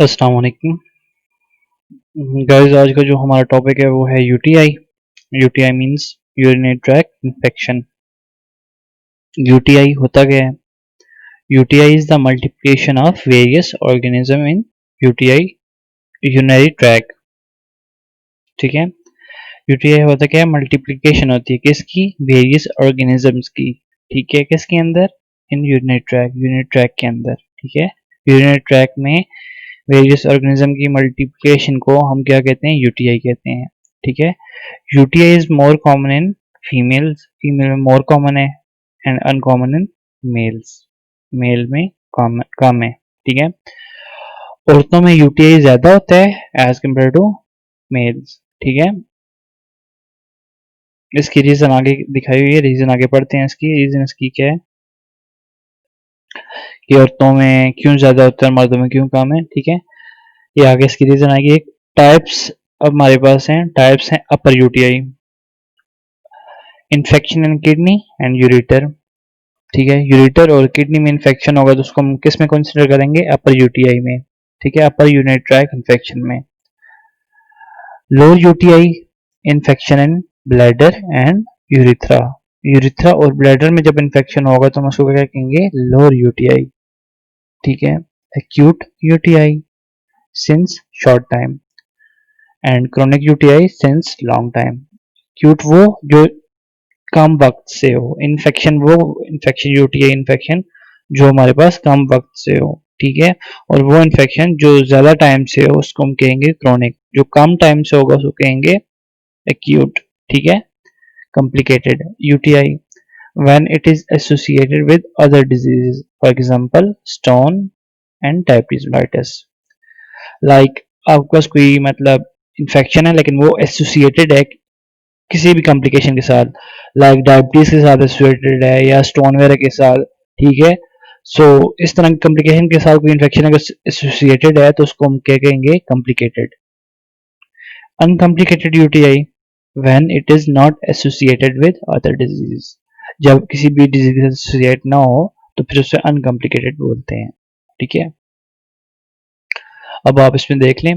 अस्सलाम वालेकुम गाइस। आज का जो हमारा टॉपिक है वो है UTI. UTI means urinary track infection. UTI होता क्या है? UTI is the multiplication of various organism in UTI urinary track. ठीक है, यूटीआई होता क्या है? मल्टीप्लिकेशन होती है किसकी? वेरियस ऑर्गेनिजम्स की। ठीक है, किसके अंदर? इन यूरिनरी ट्रैक के अंदर। ठीक है, यूरिनरी ट्रैक में वेरियस ऑर्गेनिज्म की मल्टीप्लिकेशन को हम क्या कहते हैं? यूटीआई कहते हैं। ठीक है, UTI is more common in females. Female में मोर कॉमन है and uncommon in males. Male में कम है। ठीक है, औरतों में यूटीआई ज्यादा होता है एज कम्पेयर टू मेल्स। ठीक है, इसकी रीजन आगे दिखाई हुई है। रीजन आगे पढ़ते हैं। इसकी रीजन इसकी क्या है कि औरतों में क्यों ज्यादा होता है, मर्दों में क्यों कम है। ठीक है, ये आगे इसकी रीजन आएगी। एक टाइप्स अब हमारे पास हैं। टाइप्स हैं upper UTI, infection in kidney and ureter. ठीक है, यूरेटर और किडनी में इन्फेक्शन होगा तो उसको हम किस में कंसीडर करेंगे? अपर यूटीआई में। ठीक है, अपर यूरिनरी ट्रैक इन्फेक्शन में। Lower UTI infection in bladder and urethra. Urethra और ब्लैडर में जब इन्फेक्शन होगा तो हम उसको क्या कहेंगे? Lower UTI. ठीक है, acute UTI since short time and chronic UTI since long time. Acute वो जो कम वक्त से हो, इन्फेक्शन वो इन्फेक्शन यूटीआई इन्फेक्शन जो हमारे पास कम वक्त से हो। ठीक है, और वो इन्फेक्शन जो ज्यादा टाइम से हो उसको हम कहेंगे क्रॉनिक। जो कम टाइम से होगा उसको कहेंगे एक्यूट। ठीक है, complicated UTI when it is associated with other diseases, for example stone and diverticulitis। like आपके पास कोई मतलब इन्फेक्शन है लेकिन वो एसोसिएटेड है किसी भी कॉम्प्लिकेशन के साथ, लाइक डायबिटीज के साथ एसोसिएटेड है या स्टोन वगैरह के साथ। ठीक है, सो इस तरह की कॉम्प्लिकेशन के साथ कोई इन्फेक्शन अगर एसोसिएटेड है तो उसको हम क्या कहेंगे? Complicated. Uncomplicated UTI when it is not associated with other diseases। जब किसी भी डिजीज से एसोसिएट ना हो तो फिर उसे अनकॉम्प्लिकेटेड बोलते हैं। ठीक है, अब आप इसमें देख लें।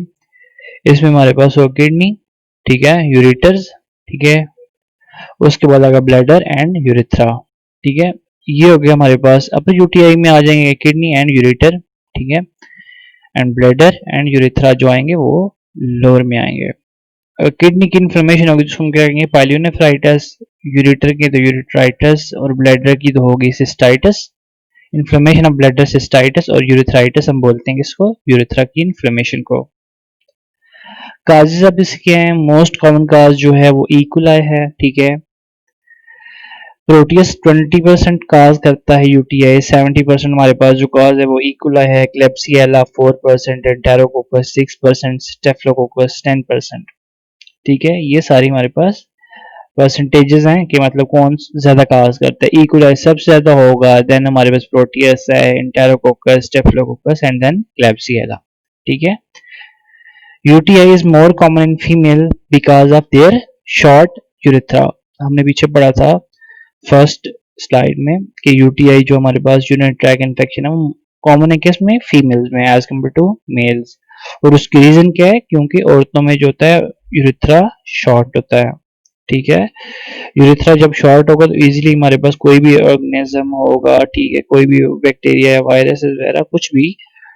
इसमें हमारे पास हो किडनी, ठीक है, यूरेटर्स, ठीक है, उसके बाद आएगा ब्लैडर एंड यूरिथ्रा। ठीक है, ये हो गया हमारे पास। अपर यूटीआई में आ जाएंगे किडनी एंड यूरेटर। ठीक है, एंड ब्लैडर एंड यूरिथ्रा जो आएंगे वो लोअर में आएंगे। किडनी की इन्फ्लेमेशन होगी जिसको हम क्या कहेंगे? पाइलियोनेफ्राइटिस। यूरेटर की तो यूरेट्राइटिस और ब्लैडर की तो होगी cystitis. Inflammation of bladder cystitis और यूरेथ्राइटिस हम बोलते हैं किसको? यूरेथ्रा की इन्फ्लेमेशन को। काजेज अब इसके हैं। मोस्ट कॉमन काज जो है वो इकोलाई है। ठीक है, प्रोटियस 20% काज करता है यूटीआई। 70% हमारे पास जो काज है वो इकोलाई है। Klebsiella 4%, enterococcus 6%, staphylococcus 10%। ठीक है, ये सारी हमारे पास परसेंटेजेस हैं कि मतलब कौन ज्यादा काज करता है। इकोलाई सबसे ज्यादा होगा, देन हमारे पास प्रोटियस है, enterococcus, staphylococcus and then Klebsiella. ठीक है, UTI is more common in female because of their short urethra. हमने पीछे पढ़ा था फर्स्ट स्लाइड में कि यूटीआई जो हमारे पास यूरिनरी ट्रैक इन्फेक्शन है वो कॉमन है किसमें? फीमेल्स में एज कम्पेयर टू मेल्स। और उसकी रीजन क्या है? क्योंकि औरतों में जो होता है यूरेथ्रा शॉर्ट होता है। ठीक है, यूरेथ्रा जब शॉर्ट होगा तो इजीली हमारे पास कोई भी ऑर्गेनिज्म होगा, ठीक है, कोई भी बैक्टीरिया वायरस वगैरह कुछ भी,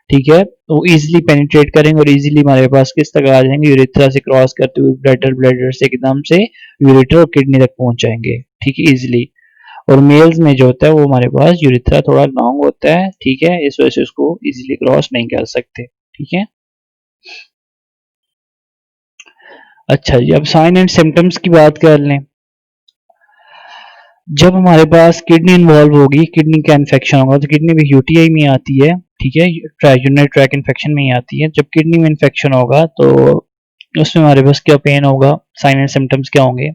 ठीक है, तो इजीली पेनिट्रेट करेंगे और इजीली हमारे पास किस तक आ जाएंगे? यूरेथ्रा से क्रॉस करते हुए ब्लैडर, ब्लैडर से एकदम से यूरेटर और किडनी तक पहुंच जाएंगे। ठीक है, इजीली। और मेल्स में जो होता है वो हमारे पास यूरेथ्रा थोड़ा लॉन्ग होता है। ठीक है, इस वजह से उसको इजीली क्रॉस नहीं कर सकते। ठीक है, अच्छा जी, अब साइन एंड सिम्टम्स की बात कर लें। जब हमारे पास किडनी इन्वॉल्व होगी, किडनी का इन्फेक्शन होगा तो किडनी भी यूटीआई में आती है। ठीक है, यूरिनरी ट्रैक इन्फेक्शन में ही आती है। जब किडनी में इन्फेक्शन होगा तो उसमें हमारे पास क्या पेन होगा? साइन एंड सिम्टम्स क्या होंगे?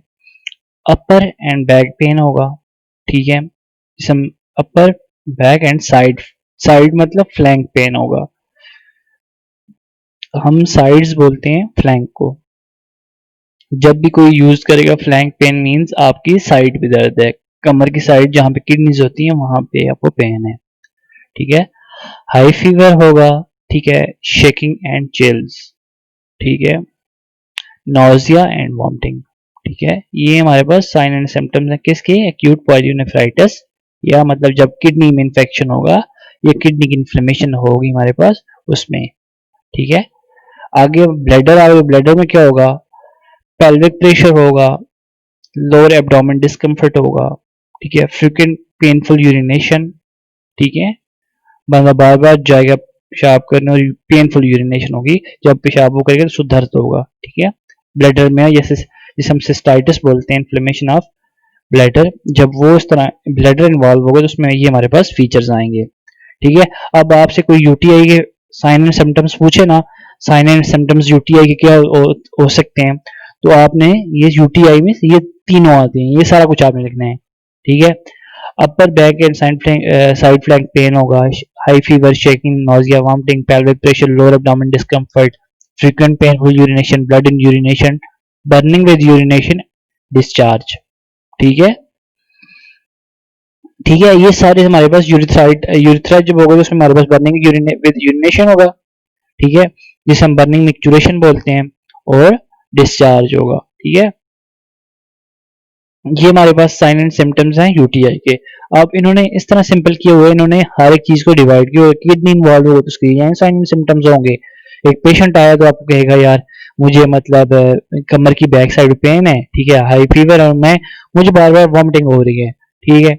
अपर एंड बैक पेन होगा। ठीक है, upper, back and side. Side मतलब फ्लैंक पेन होगा। हम साइड्स बोलते हैं फ्लैंक को। जब भी कोई यूज करेगा फ्लैंक पेन मींस आपकी साइड पे दर्द है, कमर की साइड जहां पे किडनीज होती है वहां पे आपको पेन है। ठीक है, हाई फीवर होगा। ठीक है, शेकिंग एंड चिल्स, ठीक है, नॉजिया एंड वॉमिटिंग, ठीक है। ये हमारे पास साइन एंड सिम्टम्स हैं किसके, एक्यूट पायलियोनेफ्राइटिस, या मतलब जब किडनी में इंफेक्शन होगा या किडनी की इन्फ्लेमेशन होगी हमारे पास उसमें, ठीक है। आगे ब्लैडर आ गया, ब्लैडर में क्या होगा, पेल्विक प्रेशर होगा, लोअर एब्डोमेन डिस्कम्फर्ट होगा, ठीक है, फ्रीक्वेंट पेनफुल यूरिनेशन, ठीक है, बंदा बार बार जाएगा पेशाब करने और पेनफुल यूरिनेशन होगी, जब पेशाब वो करेगा तो उसको दर्द होगा, ठीक है। ब्लैडर में जैसे जिसे हम सिस्टाइटिस बोलते हैं, इन्फ्लेमेशन ऑफ ब्लैडर, जब वो इस तरह ब्लैडर इन्वॉल्व होगा तो उसमें ये हमारे पास फीचर्स आएंगे, ठीक है। अब आपसे कोई यूटीआई के साइन एंड सिम्टम्स पूछे ना, साइन एंड सिम्टम्स यूटीआई के क्या हो सकते हैं, तो आपने ये यूटीआई में ये तीनों आते हैं, ये सारा कुछ आपने लिखना है, ठीक है। Upper back and side flank pain होगा, high fever, shaking, nausea, vomiting, pelvic pressure, lower abdomen discomfort, frequent painful urination, blood in urination, burning with urination, discharge, ठीक है। ठीक है, ये सारे हमारे पास यूरिथ्राइड जब होगा तो उसमें हमारे पास बर्निंग विद यूरिनेशन होगा, ठीक है, जिसे हम बर्निंग मिक्चुरेशन बोलते हैं, और डिस्चार्ज होगा, ठीक है। ये हमारे पास साइन एंड सिम्टम्स हैं यूटीआई के। अब इन्होंने इस तरह सिंपल किया हुआ है, इन्होंने हर एक चीज को डिवाइड किया हुआ है, किडनी इन्वॉल्व होगा तो उसके यहाँ साइन एंड सिम्टम्स होंगे। एक पेशेंट आया तो आपको कहेगा यार मुझे मतलब कमर की बैक साइड पेन है, ठीक है, हाई फीवर और मुझे बार बार वॉमिटिंग हो रही है, ठीक है,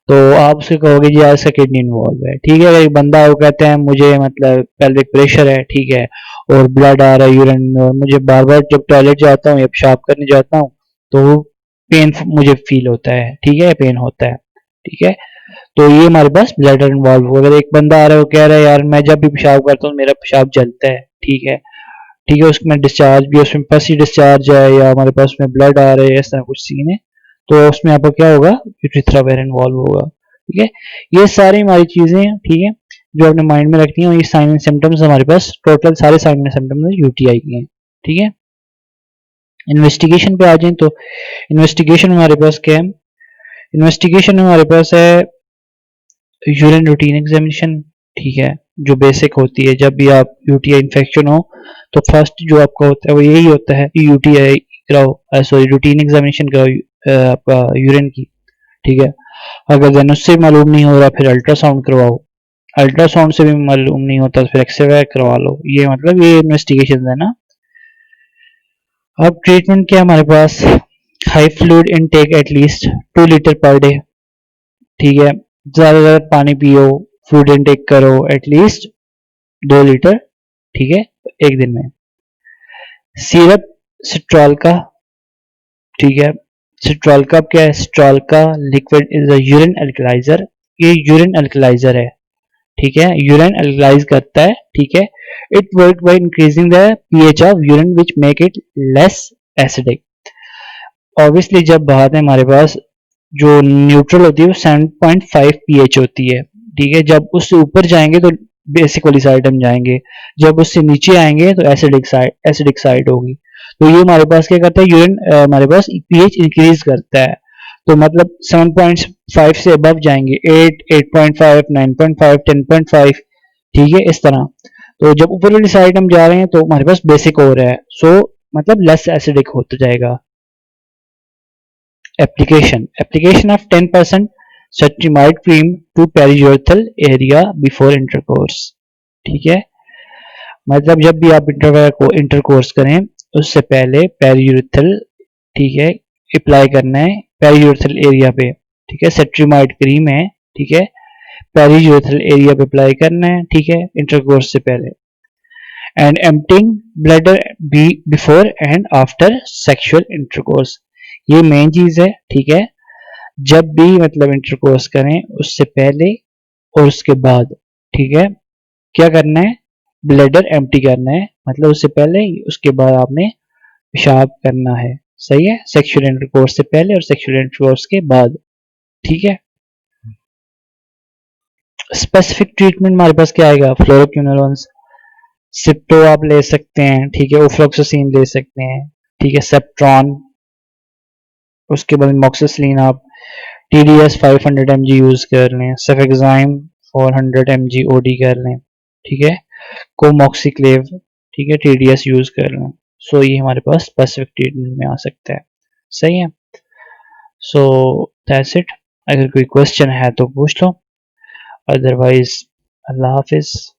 तो आप उससे कहोगे जी यार इसका किडनी इन्वॉल्व है, ठीक है। अगर एक बंदा वो कहते हैं मुझे मतलब पेल्विक प्रेशर है, ठीक है, और ब्लड आ रहा है यूरिन, और मुझे बार बार जब टॉयलेट जाता हूँ या पेशाब करने जाता हूँ तो पेन मुझे फील होता है, ठीक है, पेन होता है, ठीक है, तो ये हमारे पास ब्लैडर इन्वॉल्व हो। अगर एक बंदा आ रहा है वो कह रहा है यार मैं जब भी पेशाब करता हूँ मेरा पेशाब जलता है, ठीक है, ठीक है, उसमें डिस्चार्ज भी, उसमें पसी डिस्चार्ज है या हमारे पास उसमें ब्लड आ रहा है, इस तरह कुछ सीन है, तो उसमें आपका क्या होगा, यूरिथ्रा वेयर इन्वॉल्व होगा, ठीक है। ये सारी हमारी चीजें हैं, ठीक है, जो आपने माइंड में रखनी है, और ये साइन एंड सिम्टम्स हमारे पास टोटल सारे साइन एंड सिम्टम्स यूटीआई के हैं, ठीक है। इन्वेस्टिगेशन पे आ जाए तो इन्वेस्टिगेशन हमारे पास क्या है, इन्वेस्टिगेशन हमारे पास है यूरिन रूटीन एग्जामिनेशन, ठीक है, जो बेसिक होती है, जब भी आप यूटीआई इन्फेक्शन हो तो फर्स्ट जो आपका होता है वो यही होता है कि यूटीआई कराओ, सॉरी रूटीन एग्जामिनेशन कराओ आपका यूरिन की, ठीक है। अगर देन उससे मालूम नहीं हो रहा फिर अल्ट्रासाउंड करवाओ, अल्ट्रासाउंड से भी मालूम नहीं होता तो फिर एक्सरे करवा लो, ये मतलब ये इन्वेस्टिगेशन है ना। अब ट्रीटमेंट क्या हमारे पास, high fluid intake at least 2 litre per day, ठीक है, ज्यादा से ज्यादा पानी पियो, फ्लूइड इनटेक करो एटलीस्ट 2 लीटर, ठीक है, एक दिन में। सिरप सिट्रॉल का, ठीक है, सिट्रॉल का क्या है, सिट्रॉल का लिक्विड इज अ यूरिन एल्कलाइजर, ये यूरिन एल्कलाइजर है, ठीक है, यूरिन एल्कलाइज करता है, ठीक है। It work by increasing the pH of urine which make it less acidic. Obviously जब बात है हमारे पास जो न्यूट्रल होती है वो 7.5 पीएच होती है, ठीक है, जब उससे ऊपर जाएंगे तो बेसिक वाली साइड हम जाएंगे, जब उससे नीचे आएंगे तो एसिडिक साइड होगी। तो ये हमारे पास क्या करता है, यूरिन हमारे पास पीएच इंक्रीज करता है, तो मतलब 7.5 से अबव जाएंगे, 8, 8.5, 9.5, 10.5, ठीक है, इस तरह। तो जब ऊपर वाली साइड हम जा रहे हैं तो हमारे पास बेसिक हो रहा है, सो मतलब लेस एसिडिक होता जाएगा। Application of 10% cetrimide cream to periurethral area before intercourse, ठीक है, मतलब जब भी आप इंटरकोर्स करें उससे पहले पेरियूरेथ्रल, ठीक है, अप्लाई करना है पेरियूरेथ्रल एरिया पे, ठीक है, सेट्रीमाइड क्रीम है, ठीक है, पेरियूरेथ्रल एरिया पे अप्लाई करना है, ठीक है, इंटरकोर्स से पहले। And emptying bladder be before and after sexual intercourse, ये मेन चीज है, ठीक है, जब भी मतलब इंटरकोर्स करें उससे पहले और उसके बाद, ठीक है, क्या करना है, ब्लैडर एम्प्टी करना है, मतलब उससे पहले उसके बाद आपने पेशाब करना है, सही है, सेक्सुअल इंटरकोर्स से पहले और सेक्सुअल इंटरकोर्स के बाद, ठीक है। स्पेसिफिक ट्रीटमेंट हमारे पास क्या आएगा, फ्लोरोक्विनोलोन्स, सिप्टो आप ले सकते हैं, ठीक है, ओफ्लोक्सासिन ले सकते हैं, ठीक है, सेप्ट्रॉन, उसके बाद मॉक्सिसिलिन आप TDS 500 mg यूज कर लें, सेफेक्साइम 400 mg OD कर लें, ठीक है। कोमोक्सिक्लेव, ठीक है, TDS यूज कर रहे हैं। सो ये हमारे पास स्पेसिफिक ट्रीटमेंट में आ सकता है। सही है। So that's it. अगर कोई क्वेश्चन है तो पूछ लो, अदरवाइज अल्लाह हाफिज।